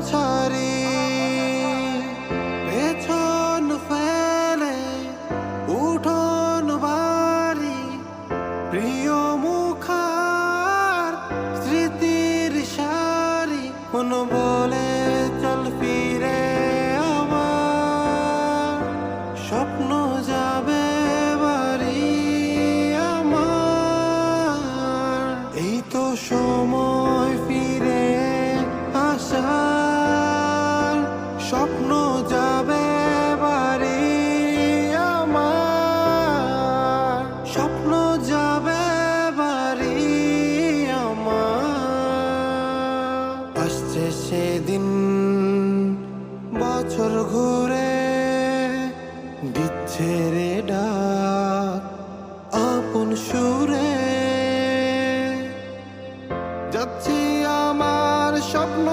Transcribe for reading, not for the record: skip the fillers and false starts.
ছাড়ি পেছন ফেলে উঠোন বাড়ি প্রিয় মুখার স্মৃতির সারি কোন বলে চল ফিরে আমার স্বপ্ন যাবে বাড়ি আমার এই তো সময় ফিরে আসার স্বপ্ন যাবে বাড়ি আমার স্বপ্ন যাবে বাড়ি আমার আসছে সেদিন বছর ঘুরে দিচ্ছে রে ডাক আপন সুরে যাচ্ছি আমার স্বপ্ন